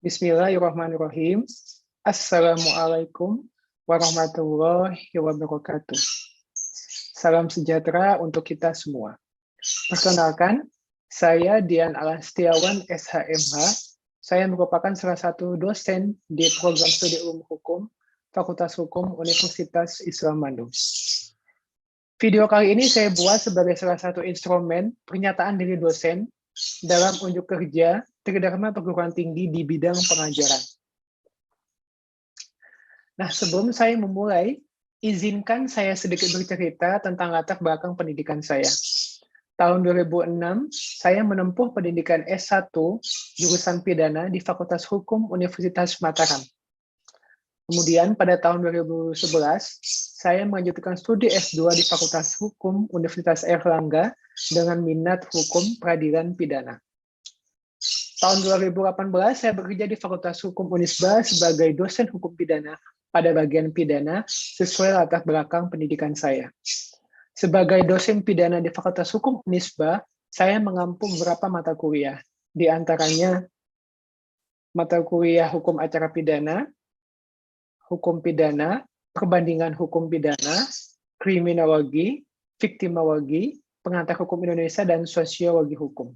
Bismillahirrahmanirrahim. Assalamualaikum warahmatullahi wabarakatuh. Salam sejahtera untuk kita semua. Perkenalkan, saya Dian Alastiawan, SHMH. Saya merupakan salah satu dosen di program studi ilmu hukum, Fakultas Hukum Universitas Islam Bandung. Video kali ini saya buat sebagai salah satu instrumen pernyataan diri dosen dalam unjuk kerja Tridharma Perguruan Tinggi di bidang pengajaran. Nah, sebelum saya memulai, izinkan saya sedikit bercerita tentang latar belakang pendidikan saya. Tahun 2006, saya menempuh pendidikan S1 jurusan pidana di Fakultas Hukum Universitas Mataram. Kemudian pada tahun 2011, saya melanjutkan studi S2 di Fakultas Hukum Universitas Airlangga dengan minat hukum peradilan pidana. Tahun 2018, saya bekerja di Fakultas Hukum Unisba sebagai dosen hukum pidana pada bagian pidana sesuai latar belakang pendidikan saya. Sebagai dosen pidana di Fakultas Hukum Unisba, saya mengampu beberapa mata kuliah, di antaranya mata kuliah hukum acara pidana, hukum pidana, perbandingan hukum pidana, kriminologi, viktimologi, pengantar hukum Indonesia, dan sosiologi hukum.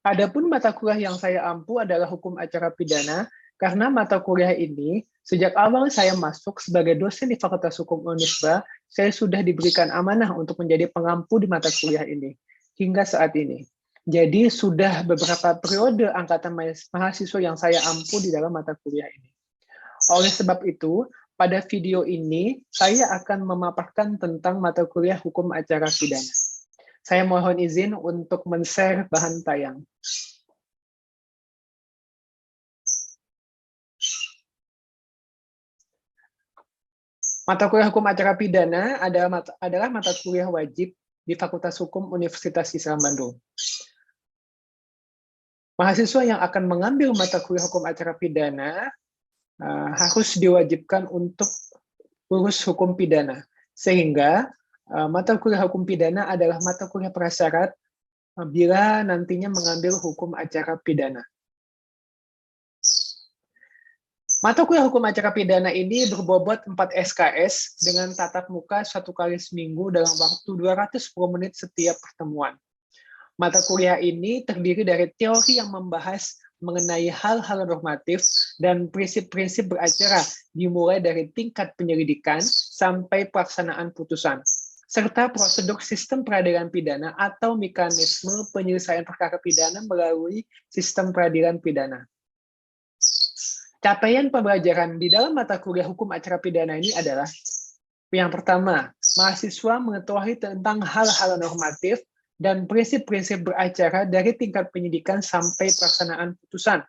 Adapun mata kuliah yang saya ampu adalah hukum acara pidana, karena mata kuliah ini, sejak awal saya masuk sebagai dosen di Fakultas Hukum Unisba, saya sudah diberikan amanah untuk menjadi pengampu di mata kuliah ini, hingga saat ini. Jadi sudah beberapa periode angkatan mahasiswa yang saya ampu di dalam mata kuliah ini. Oleh sebab itu, pada video ini, saya akan memaparkan tentang mata kuliah hukum acara pidana. Saya mohon izin untuk men-share bahan tayang. Mata kuliah hukum acara pidana adalah mata kuliah wajib di Fakultas Hukum Universitas Islam Bandung. Mahasiswa yang akan mengambil mata kuliah hukum acara pidana harus diwajibkan untuk lulus hukum pidana, sehingga mata kuliah hukum pidana adalah mata kuliah prasyarat bila nantinya mengambil hukum acara pidana. Mata kuliah hukum acara pidana ini berbobot 4 SKS dengan tatap muka 1 kali seminggu dalam waktu 210 menit setiap pertemuan. Mata kuliah ini terdiri dari teori yang membahas mengenai hal-hal normatif dan prinsip-prinsip beracara dimulai dari tingkat penyelidikan sampai pelaksanaan putusan, serta prosedur sistem peradilan pidana atau mekanisme penyelesaian perkara pidana melalui sistem peradilan pidana. Capaian pembelajaran di dalam mata kuliah hukum acara pidana ini adalah: yang pertama, mahasiswa mengetahui tentang hal-hal normatif dan prinsip-prinsip beracara dari tingkat penyidikan sampai pelaksanaan putusan.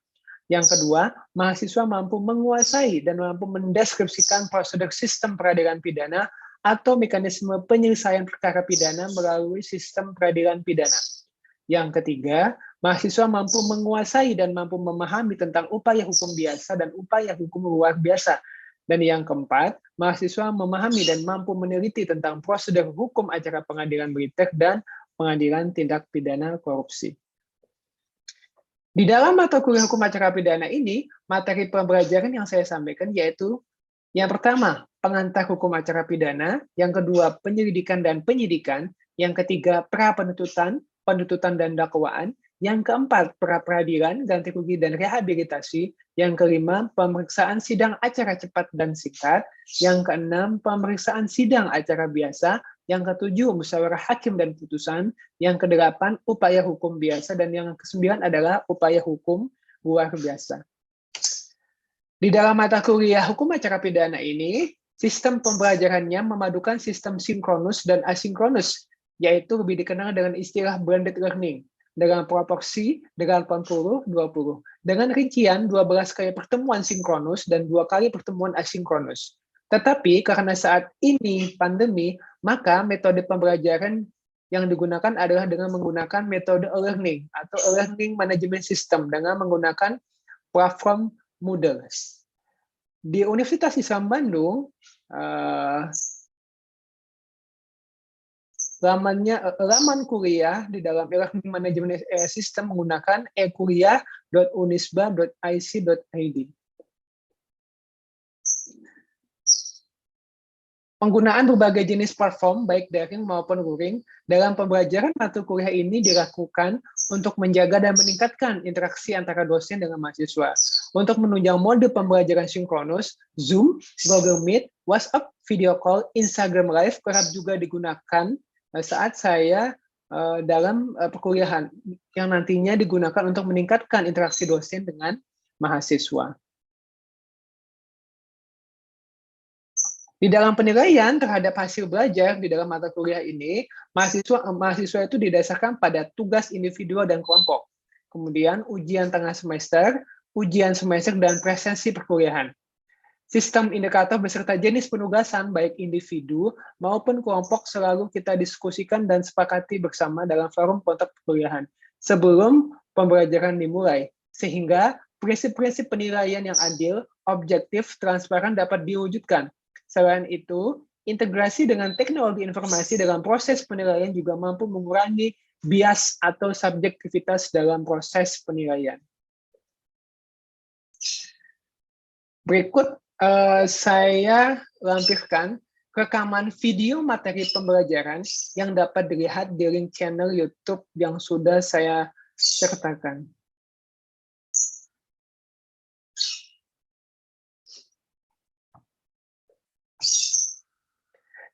Yang kedua, mahasiswa mampu menguasai dan mampu mendeskripsikan prosedur sistem peradilan pidana atau mekanisme penyelesaian perkara pidana melalui sistem peradilan pidana. Yang ketiga, mahasiswa mampu menguasai dan mampu memahami tentang upaya hukum biasa dan upaya hukum luar biasa. Dan yang keempat, mahasiswa memahami dan mampu meneliti tentang prosedur hukum acara pengadilan militer dan pengadilan tindak pidana korupsi. Di dalam mata kuliah hukum acara pidana ini, materi pembelajaran yang saya sampaikan yaitu: yang pertama, pengantar hukum acara pidana, yang kedua, penyelidikan dan penyidikan, yang ketiga, pra-penuntutan, penuntutan dan dakwaan, yang keempat, pra-peradilan, ganti rugi dan rehabilitasi, yang kelima, pemeriksaan sidang acara cepat dan singkat, yang keenam, pemeriksaan sidang acara biasa, yang ketujuh, musyawarah hakim dan putusan, yang kedelapan, upaya hukum biasa, dan yang kesembilan adalah upaya hukum luar biasa. Di dalam mata kuliah hukum acara pidana ini, sistem pembelajarannya memadukan sistem sinkronus dan asinkronus, yaitu lebih dikenal dengan istilah blended learning, dengan proporsi dengan 80-20, dengan rincian 12 kali pertemuan sinkronus dan 2 kali pertemuan asinkronus. Tetapi karena saat ini pandemi, maka metode pembelajaran yang digunakan adalah dengan menggunakan metode e-learning atau e-learning management system dengan menggunakan platform Moodle. Di Universitas Islam Bandung, laman kuliah di dalam e-learning management system menggunakan ekuliah.unisba.ic.id. Penggunaan berbagai jenis platform, baik daring maupun luring, dalam pembelajaran mata kuliah ini dilakukan untuk menjaga dan meningkatkan interaksi antara dosen dengan mahasiswa. Untuk menunjang mode pembelajaran sinkronus, Zoom, Google Meet, WhatsApp, video call, Instagram Live kerap juga digunakan saat saya dalam perkuliahan, yang nantinya digunakan untuk meningkatkan interaksi dosen dengan mahasiswa. Di dalam penilaian terhadap hasil belajar di dalam mata kuliah ini, mahasiswa itu didasarkan pada tugas individual dan kelompok. Kemudian ujian tengah semester, ujian semester, dan presensi perkuliahan. Sistem indikator beserta jenis penugasan baik individu maupun kelompok selalu kita diskusikan dan sepakati bersama dalam forum kontak perkuliahan sebelum pembelajaran dimulai, sehingga prinsip-prinsip penilaian yang adil, objektif, transparan dapat diwujudkan. Selain itu, integrasi dengan teknologi informasi dalam proses penilaian juga mampu mengurangi bias atau subjektivitas dalam proses penilaian. Berikut saya lampirkan rekaman video materi pembelajaran yang dapat dilihat di link channel YouTube yang sudah saya sertakan.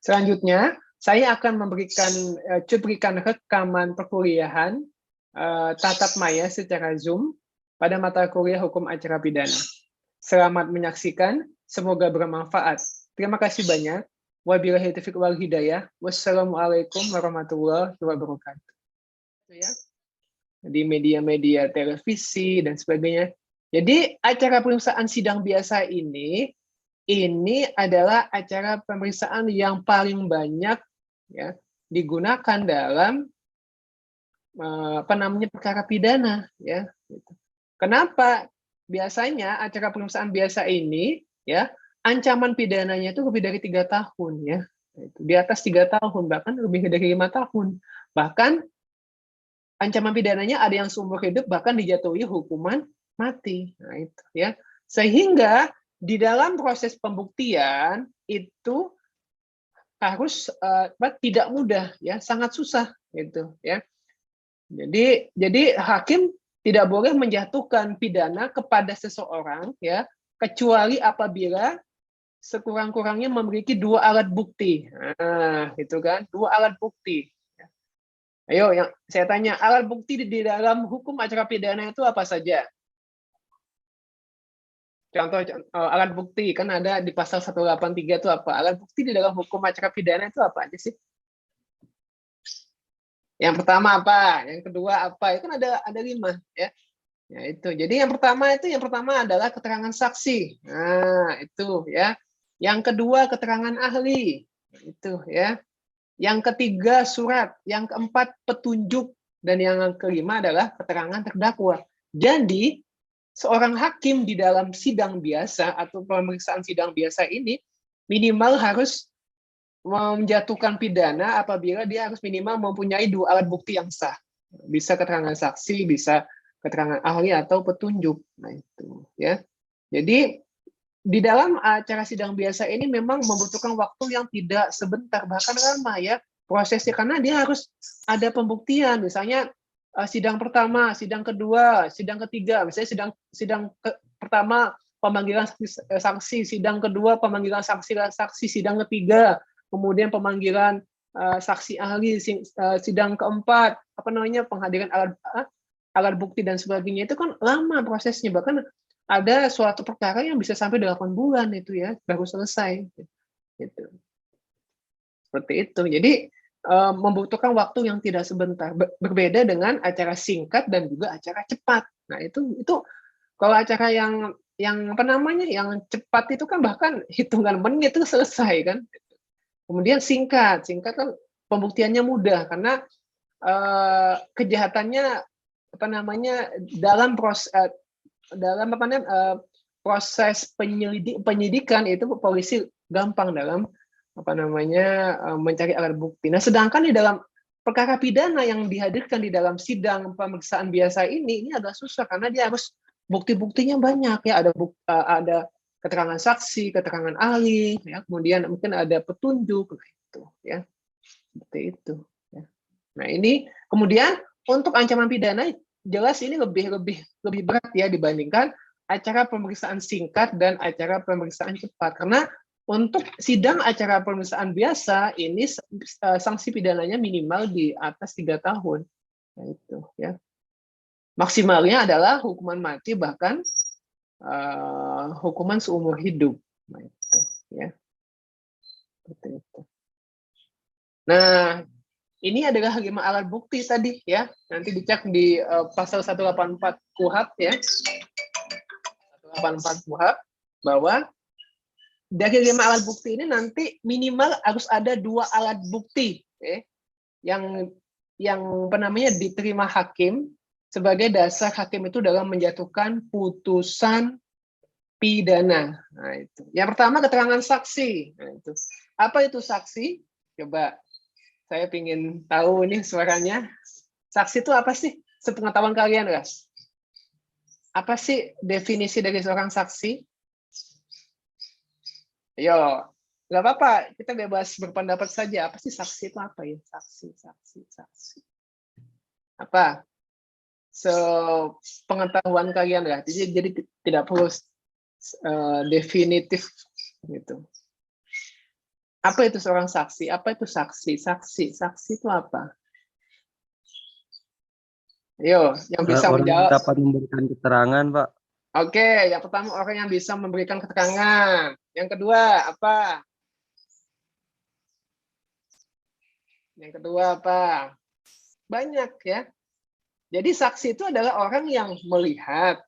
Selanjutnya, saya akan memberikan cuplikan rekaman perkuliahan tatap maya secara Zoom pada mata kuliah Hukum Acara Pidana. Selamat menyaksikan, semoga bermanfaat. Terima kasih banyak. Wabillahi taufiq wal hidayah. Wassalamualaikum warahmatullahi wabarakatuh. Ya, di media-media televisi dan sebagainya. Jadi acara pemeriksaan sidang biasa ini adalah acara pemeriksaan yang paling banyak ya digunakan dalam perkara pidana ya. Kenapa? Biasanya acara pemeriksaan biasa ini ya ancaman pidananya itu lebih dari 3 tahun ya. Di atas 3 tahun, bahkan lebih dari 5 tahun. Bahkan ancaman pidananya ada yang seumur hidup, bahkan dijatuhi hukuman mati. Nah, itu ya. Sehingga di dalam proses pembuktian itu harus tidak mudah ya, sangat susah gitu ya. Jadi hakim tidak boleh menjatuhkan pidana kepada seseorang ya, kecuali apabila sekurang-kurangnya memiliki 2 alat bukti. Nah, itu kan, 2 alat bukti. Ayo, yang saya tanya, alat bukti di dalam hukum acara pidana itu apa saja? Contoh alat bukti kan ada di pasal 183 itu apa? Alat bukti di dalam hukum acara pidana itu apa aja sih? Yang pertama apa? Yang kedua apa? Itu kan ada 5 ya. Ya itu. Jadi yang pertama adalah keterangan saksi. Nah, itu ya. Yang kedua keterangan ahli. Itu ya. Yang ketiga surat, yang keempat petunjuk, dan yang kelima adalah keterangan terdakwa. Jadi seorang hakim di dalam sidang biasa atau pemeriksaan sidang biasa ini minimal harus menjatuhkan pidana apabila dia harus minimal mempunyai 2 alat bukti yang sah. Bisa keterangan saksi, bisa keterangan ahli atau petunjuk. Nah itu ya. Jadi di dalam acara sidang biasa ini memang membutuhkan waktu yang tidak sebentar, bahkan lama ya prosesnya, karena dia harus ada pembuktian, misalnya sidang pertama, sidang kedua, sidang ketiga, misalnya sidang pertama pemanggilan saksi, sidang kedua pemanggilan saksi, sidang ketiga, kemudian pemanggilan saksi ahli, sidang keempat penghadiran alat bukti dan sebagainya, itu kan lama prosesnya, bahkan ada suatu perkara yang bisa sampai 8 bulan itu ya baru selesai gitu. Seperti itu. Jadi membutuhkan waktu yang tidak sebentar, berbeda dengan acara singkat dan juga acara cepat. Nah itu kalau acara yang yang cepat itu kan bahkan hitungan menit itu selesai kan. Kemudian singkat kan pembuktiannya mudah karena kejahatannya dalam proses penyidikan itu polisi gampang dalam mencari alat bukti. Nah, sedangkan di dalam perkara pidana yang dihadirkan di dalam sidang pemeriksaan biasa ini agak susah karena dia harus bukti-buktinya banyak ya, ada keterangan saksi, keterangan ahli, ya, kemudian mungkin ada petunjuk, gitu ya, seperti itu. Ya. Nah ini kemudian untuk ancaman pidana jelas ini lebih berat ya dibandingkan acara pemeriksaan singkat dan acara pemeriksaan cepat karena untuk sidang acara pemeriksaan biasa ini sanksi pidananya minimal di atas 3 tahun. Nah, itu ya. Maksimalnya adalah hukuman mati bahkan hukuman seumur hidup. Nah, itu ya. Seperti itu. Nah, ini adalah 5 alat bukti tadi ya. Nanti dicek di pasal 184 KUHP ya. 184 KUHP bahwa dari 5 alat bukti ini nanti minimal harus ada 2 alat bukti yang diterima hakim sebagai dasar hakim itu dalam menjatuhkan putusan pidana. Nah, itu. Yang pertama keterangan saksi. Nah, itu. Apa itu saksi? Coba saya ingin tahu ini suaranya. Saksi itu apa sih? Sepengetahuan kalian, guys. Apa sih definisi dari seorang saksi? Ayo, nggak apa-apa, kita bebas berpendapat saja. Apa sih saksi itu apa ya? Saksi. Apa? Sepengetahuan kalian lah. Jadi tidak perlu definitif gitu. Apa itu seorang saksi? Apa itu saksi? Saksi itu apa? Ayo, yang bisa Orang menjawab. yang dapat memberikan keterangan, Pak. Oke, yang pertama orang yang bisa memberikan keterangan. Yang kedua apa? Yang kedua apa? Banyak ya. Jadi saksi itu adalah orang yang melihat,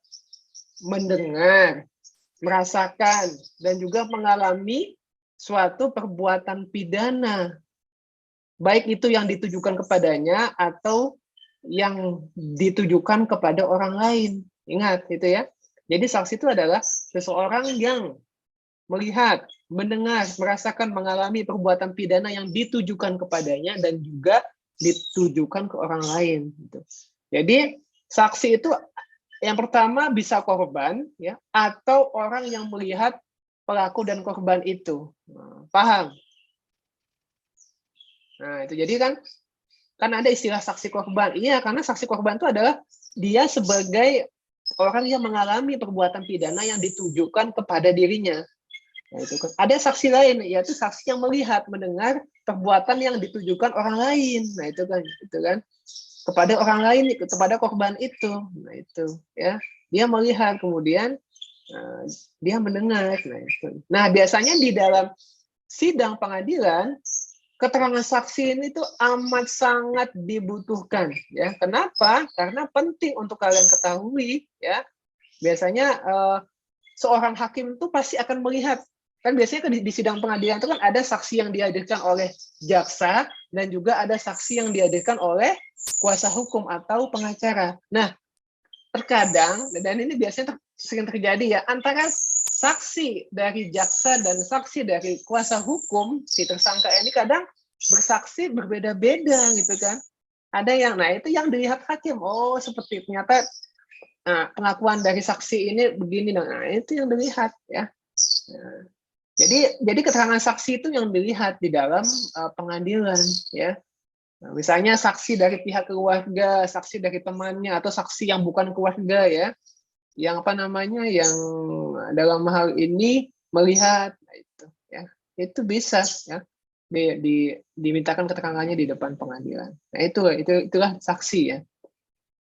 mendengar, merasakan, dan juga mengalami suatu perbuatan pidana. Baik itu yang ditujukan kepadanya atau yang ditujukan kepada orang lain. Ingat itu ya. Jadi saksi itu adalah seseorang yang melihat, mendengar, merasakan, mengalami perbuatan pidana yang ditujukan kepadanya dan juga ditujukan ke orang lain. Jadi saksi itu yang pertama bisa korban, ya, atau orang yang melihat pelaku dan korban itu. Paham? Nah itu jadi kan ada istilah saksi korban. Iya, karena saksi korban itu adalah dia sebagai orang yang mengalami perbuatan pidana yang ditujukan kepada dirinya. Nah, itu kan. Ada saksi lain, yaitu saksi yang melihat, mendengar perbuatan yang ditujukan orang lain. Nah, itu kan kepada orang lain, kepada korban itu. Nah, itu ya. Dia melihat kemudian dia mendengar. Nah, itu. Nah, biasanya di dalam sidang pengadilan keterangan saksi ini tuh amat sangat dibutuhkan ya. Kenapa? Karena penting untuk kalian ketahui ya. Biasanya seorang hakim itu pasti akan melihat, kan biasanya di sidang pengadilan itu kan ada saksi yang dihadirkan oleh jaksa dan juga ada saksi yang dihadirkan oleh kuasa hukum atau pengacara. Nah, terkadang dan ini biasanya sering terjadi ya antara saksi dari jaksa dan saksi dari kuasa hukum si tersangka ini kadang bersaksi berbeda-beda gitu kan. Ada yang, nah itu yang dilihat hakim, oh seperti ternyata pengakuan dari saksi ini begini, nah itu yang dilihat ya. Nah, jadi keterangan saksi itu yang dilihat di dalam pengadilan ya. Nah, misalnya saksi dari pihak keluarga, saksi dari temannya, atau saksi yang bukan keluarga ya, yang yang dalam hal ini melihat, nah itu ya, itu bisa ya dimintakan keterangannya di depan pengadilan. Nah itulah saksi ya.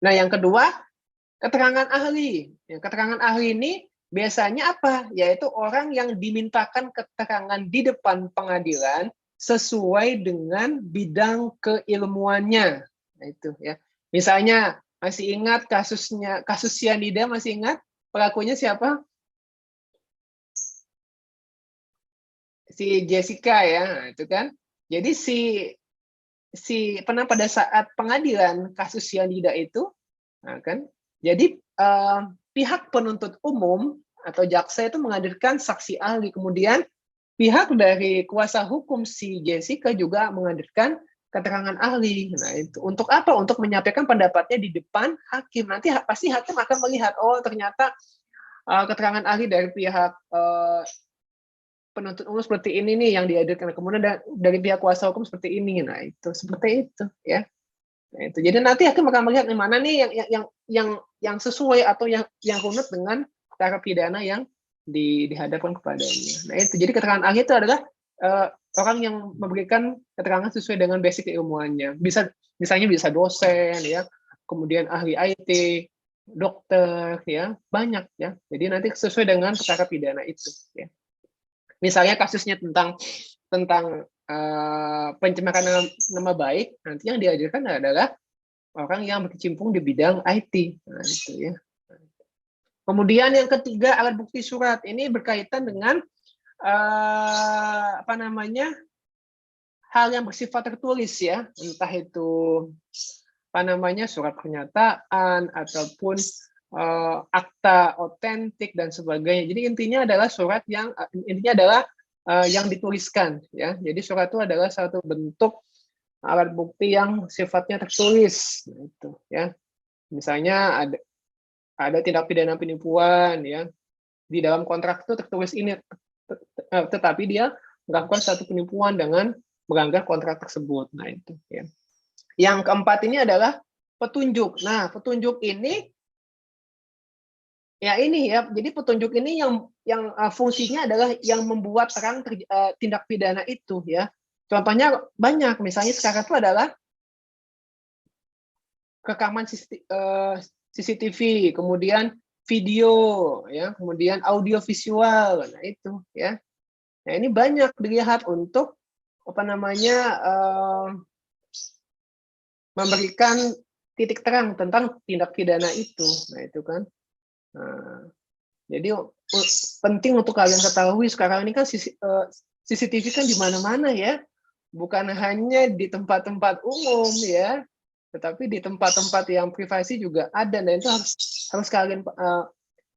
Nah yang kedua keterangan ahli. Ya, keterangan ahli ini biasanya apa? Yaitu orang yang dimintakan keterangan di depan pengadilan sesuai dengan bidang keilmuannya. Nah, itu ya. Misalnya masih ingat kasus cyanida, masih ingat pelakunya siapa? Si Jessica ya, nah, itu kan. Jadi pada saat pengadilan kasus cyanida itu, nah kan, jadi pihak penuntut umum atau jaksa itu menghadirkan saksi ahli, kemudian pihak dari kuasa hukum si Jessica juga menghadirkan keterangan ahli. Nah, itu untuk apa? Untuk menyampaikan pendapatnya di depan hakim. Nanti pasti hakim akan melihat, oh ternyata keterangan ahli dari pihak penuntut umum seperti ini nih yang dihadirkan. Kemudian dari pihak kuasa hukum seperti ini. Nah, itu seperti itu ya. Nah, itu. Jadi nanti hakim akan melihat mana nih yang sesuai atau yang runut dengan cara pidana yang dihadapkan kepadanya. Nah, itu. Jadi keterangan ahli itu adalah orang yang memberikan keterangan sesuai dengan basic keilmuannya. Misalnya bisa dosen ya, kemudian ahli IT, dokter ya, banyak ya. Jadi nanti sesuai dengan perkara pidana itu ya. Misalnya kasusnya tentang pencemaran nama baik, nanti yang dihadirkan adalah orang yang berkecimpung di bidang IT. Nah, itu ya. Kemudian yang ketiga, alat bukti surat. Ini berkaitan dengan hal yang bersifat tertulis ya, entah itu surat pernyataan ataupun akta otentik dan sebagainya. Jadi intinya adalah surat yang dituliskan ya. Jadi surat itu adalah satu bentuk alat bukti yang sifatnya tertulis. Nah, itu ya. Misalnya ada tindak pidana penipuan ya. Di dalam kontrak itu tertulis ini, tetapi dia melakukan satu penipuan dengan melanggar kontrak tersebut. Nah, itu ya. Yang keempat ini adalah petunjuk. Nah, petunjuk ini ya ini ya. Jadi petunjuk ini yang fungsinya adalah yang membuat terang tindak pidana itu ya. Contohnya banyak. Misalnya sekarang itu adalah rekaman CCTV, kemudian video ya, kemudian audio visual. Nah, itu ya. Nah, ini banyak dilihat untuk memberikan titik terang tentang tindak pidana itu. Nah, itu kan. Nah, jadi penting untuk kalian ketahui sekarang ini kan CCTV kan di mana-mana ya. Bukan hanya di tempat-tempat umum ya, tetapi di tempat-tempat yang privasi juga ada, dan itu harus kalian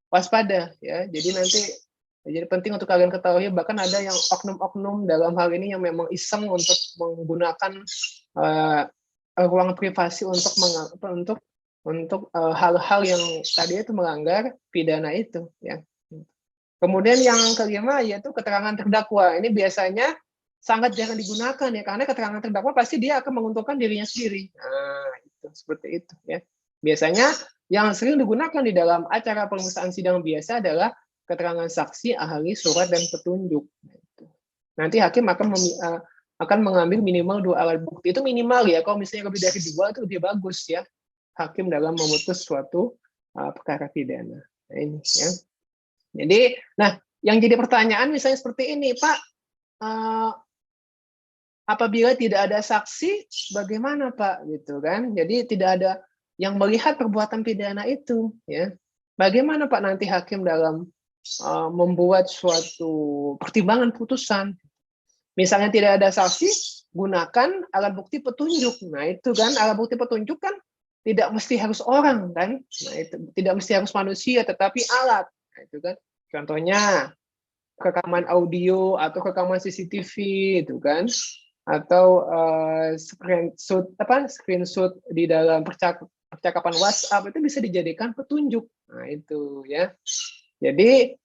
waspada ya. Jadi penting untuk kalian ketahui, bahkan ada yang oknum-oknum dalam hal ini yang memang iseng untuk menggunakan ruang privasi untuk hal-hal yang tadi itu melanggar pidana itu ya. Kemudian yang kelima yaitu keterangan terdakwa. Ini biasanya sangat jarang digunakan ya, karena keterangan terdakwa pasti dia akan menguntungkan dirinya sendiri. Nah, itu seperti itu ya. Biasanya yang sering digunakan di dalam acara permulaan sidang biasa adalah keterangan saksi, ahli, surat, dan petunjuk. Nanti hakim akan mengambil minimal 2 alat bukti. Itu minimal ya. Kalau misalnya lebih dari 2 itu lebih bagus ya. Hakim dalam memutus suatu perkara pidana. Nah, ini ya. Jadi, yang jadi pertanyaan misalnya seperti ini, Pak, apabila tidak ada saksi, bagaimana Pak? Gitu kan? Jadi tidak ada yang melihat perbuatan pidana itu, ya. Bagaimana Pak nanti hakim dalam membuat suatu pertimbangan putusan? Misalnya tidak ada saksi, gunakan alat bukti petunjuk. Nah, itu kan alat bukti petunjuk kan tidak mesti harus orang kan? Nah, itu tidak mesti harus manusia, tetapi alat. Nah, itu kan. Contohnya rekaman audio atau rekaman CCTV itu kan, atau screenshot di dalam percakapan WhatsApp itu bisa dijadikan petunjuk. Nah, itu ya. Jadi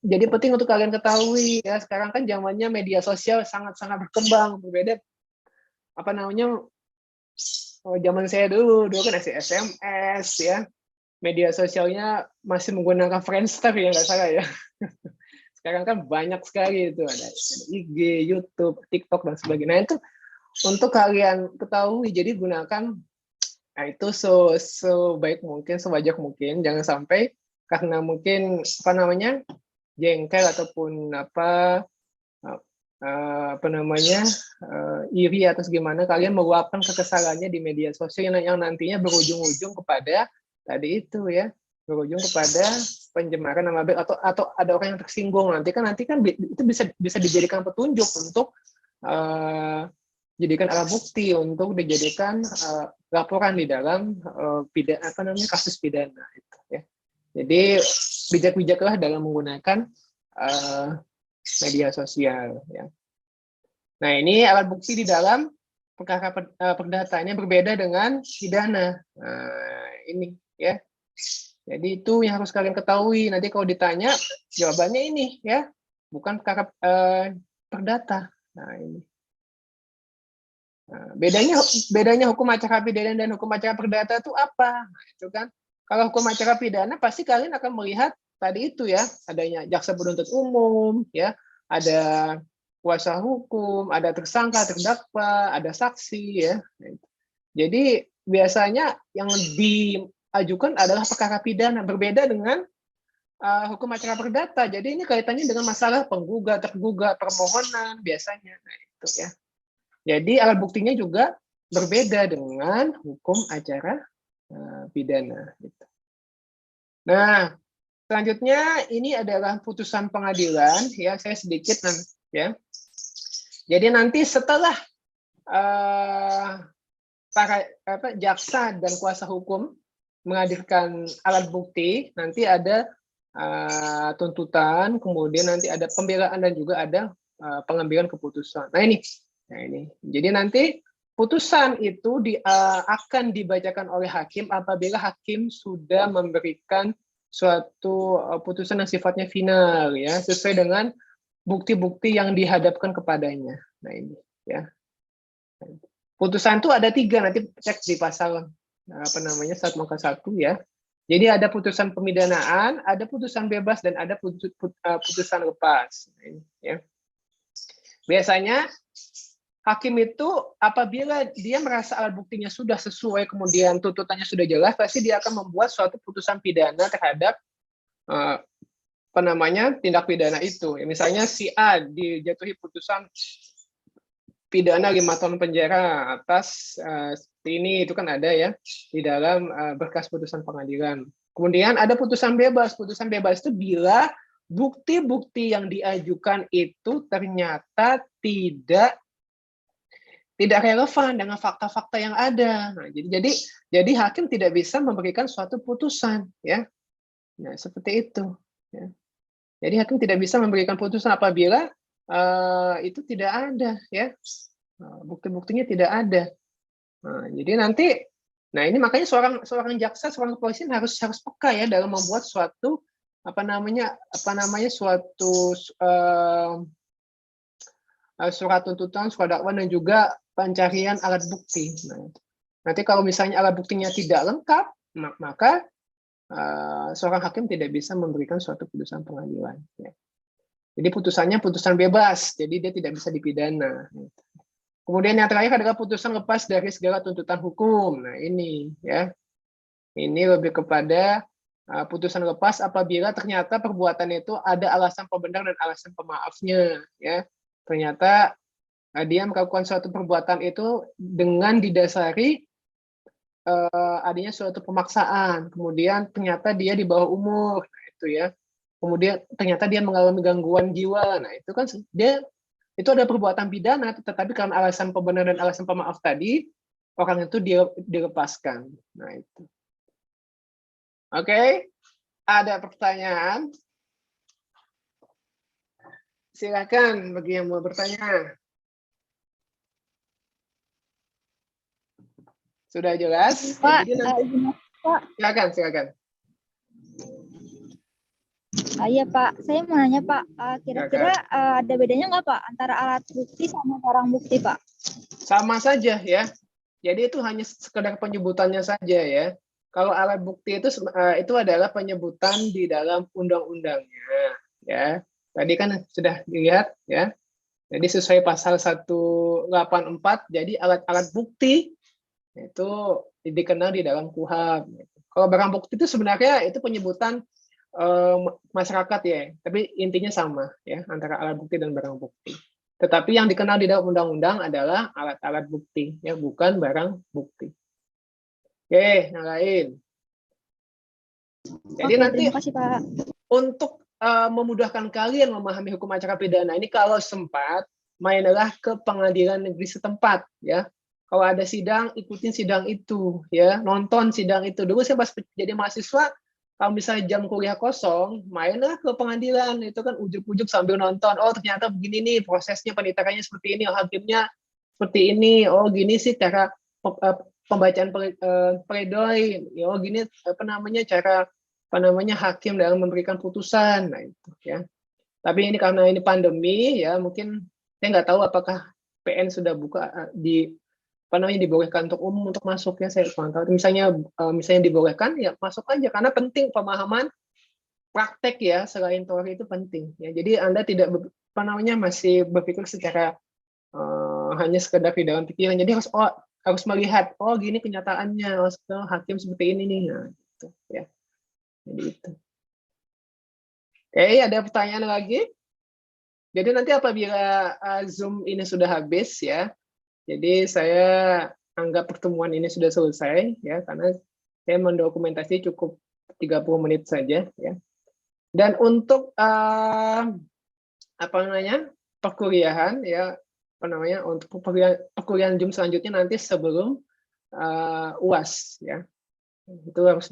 jadi penting untuk kalian ketahui ya, sekarang kan zamannya media sosial sangat-sangat berkembang, berbeda zaman saya dulu kan masih SMS ya. Media sosialnya masih menggunakan Friendster ya, nggak salah ya. Sekarang kan banyak sekali itu, ada IG, YouTube, TikTok, dan sebagainya. Nah, itu untuk kalian ketahui, jadi gunakan itu sebaik mungkin, sewajar mungkin. Jangan sampai karena mungkin jengkel ataupun iri atau gimana, kalian meluapkan kekesalannya di media sosial yang nantinya berujung-ujung kepada tadi itu ya, berujung kepada pencemaran nama baik atau ada orang yang tersinggung. Nanti kan itu bisa dijadikan petunjuk untuk jadikan alat bukti untuk dijadikan laporan di dalam kasus pidana itu ya. Jadi bijak-bijaklah dalam menggunakan media sosial. Ya. Nah, ini alat bukti di dalam perkara perdata. Ini berbeda dengan pidana. Nah, ini ya. Jadi itu yang harus kalian ketahui. Nanti kalau ditanya, jawabannya ini ya, bukan perkara perdata. Nah, ini. Nah, bedanya hukum acara pidana dan hukum acara perdata itu apa? Nah, itu kan. Kalau hukum acara pidana pasti kalian akan melihat tadi itu ya, adanya jaksa penuntut umum, ya, ada kuasa hukum, ada tersangka, terdakwa, ada saksi, ya. Jadi biasanya yang diajukan adalah perkara pidana, berbeda dengan hukum acara perdata. Jadi ini kaitannya dengan masalah penggugat, tergugat, permohonan biasanya. Nah, itu ya. Jadi alat buktinya juga berbeda dengan hukum acara pidana. Gitu. Nah, selanjutnya ini adalah putusan pengadilan. Ya, saya sedikit ya. Jadi nanti setelah para jaksa dan kuasa hukum menghadirkan alat bukti, nanti ada tuntutan, kemudian nanti ada pembelaan dan juga ada pengambilan keputusan. Nah ini. Jadi nanti putusan itu akan dibacakan oleh hakim apabila hakim sudah memberikan suatu putusan yang sifatnya final, ya, sesuai dengan bukti-bukti yang dihadapkan kepadanya. Nah ini, ya. Putusan itu ada 3, nanti cek di pasal 1 ya. Jadi ada putusan pemidanaan, ada putusan bebas, dan ada putusan lepas. Nah, ini, ya. Biasanya hakim itu apabila dia merasa alat buktinya sudah sesuai, kemudian tuntutannya sudah jelas, pasti dia akan membuat suatu putusan pidana terhadap tindak pidana itu. Misalnya si A dijatuhi putusan pidana 5 tahun penjara atas ini, itu kan ada ya di dalam berkas putusan pengadilan. Kemudian ada putusan bebas. Putusan bebas itu bila bukti-bukti yang diajukan itu ternyata tidak relevan dengan fakta-fakta yang ada. Nah, jadi hakim tidak bisa memberikan suatu putusan, ya. Nah, seperti itu. Ya. Jadi hakim tidak bisa memberikan putusan apabila itu tidak ada, ya. Bukti-buktinya tidak ada. Nah, jadi nanti, ini makanya seorang jaksa, seorang kepolisian harus peka ya dalam membuat suatu suatu surat tuntutan, surat dakwaan, dan juga pencarian alat bukti. Nah, nanti kalau misalnya alat buktinya tidak lengkap, maka seorang hakim tidak bisa memberikan suatu putusan pengadilan. Ya. Jadi putusannya putusan bebas, jadi dia tidak bisa dipidana. Kemudian yang terakhir adalah putusan lepas dari segala tuntutan hukum. Nah ini ya, ini lebih kepada putusan lepas apabila ternyata perbuatan itu ada alasan pembenar dan alasan pemaafnya. Ya, ternyata dia melakukan suatu perbuatan itu dengan didasari adanya suatu pemaksaan, kemudian ternyata dia di bawah umur, nah itu ya, kemudian ternyata dia mengalami gangguan jiwa, nah itu kan itu ada perbuatan pidana, tetapi karena alasan pembenar dan alasan pemaaf tadi, orang itu dilepaskan. Nah itu. Oke, ada pertanyaan? Silakan bagi yang mau bertanya. Sudah jelas? Pak, Jadi nanti, Pak. Silakan. Iya Pak, saya mau nanya Pak, kira-kira ada bedanya nggak Pak antara alat bukti sama barang bukti Pak? Sama saja ya. Jadi itu hanya sekedar penyebutannya saja ya. Kalau alat bukti itu adalah penyebutan di dalam undang-undangnya ya. Tadi kan sudah dilihat ya. Jadi sesuai pasal 184, jadi alat-alat bukti itu dikenal di dalam KUHP. Kalau barang bukti itu sebenarnya itu penyebutan masyarakat ya, tapi intinya sama ya antara alat bukti dan barang bukti. Tetapi yang dikenal di dalam undang-undang adalah alat-alat bukti ya, bukan barang bukti. Oke, yang lain. Jadi nanti terima kasih Pak. Untuk memudahkan kalian memahami hukum acara pidana ini, kalau sempat mainlah ke pengadilan negeri setempat ya. Kalau ada sidang, ikutin sidang itu ya, nonton sidang itu. Dulu saya pas jadi mahasiswa, kalau misalnya jam kuliah kosong, mainlah ke pengadilan, itu kan ujuk-ujuk sambil nonton, oh ternyata begini nih prosesnya, penitakannya seperti ini, oh, hakimnya seperti ini, oh gini sih cara pembacaan pledoi, oh gini apa namanya cara apa namanya hakim dalam memberikan putusan, nah itu ya. Tapi ini karena ini pandemi ya, mungkin saya nggak tahu apakah PN sudah buka di apa namanya dibolehkan untuk umum untuk masuknya, saya kurang tahu. Misalnya dibolehkan ya masuk aja karena penting pemahaman praktek ya, selain teori itu penting ya. Jadi Anda tidak apa namanya masih berpikir secara hanya sekedar di dalam pikiran. Jadi harus melihat oh gini kenyataannya, hakim seperti ini nih, nah gitu ya. Jadi itu. Oke, ada pertanyaan lagi? Jadi nanti apabila Zoom ini sudah habis ya, jadi saya anggap pertemuan ini sudah selesai ya, karena saya mendokumentasi cukup 30 menit saja ya. Dan untuk apa namanya perkuliahan ya, apa namanya untuk perkuliahan Zoom selanjutnya nanti sebelum UAS ya, itu harus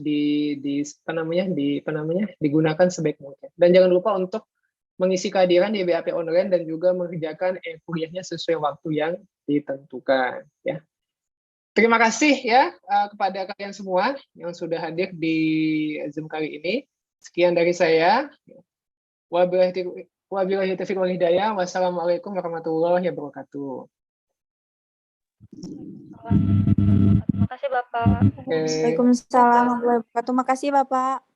digunakan sebaik mungkin. Dan jangan lupa untuk mengisi kehadiran di BAP online dan juga mengerjakan kuliahnya sesuai waktu yang ditentukan ya. Terima kasih ya kepada kalian semua yang sudah hadir di Zoom kali ini. Sekian dari saya. Wabillahi taufiq wal hidayah. Wassalamualaikum warahmatullahi wabarakatuh. Terima kasih Bapak. Oke. Waalaikumsalam warahmatullahi wabarakatuh. Makasih Bapak.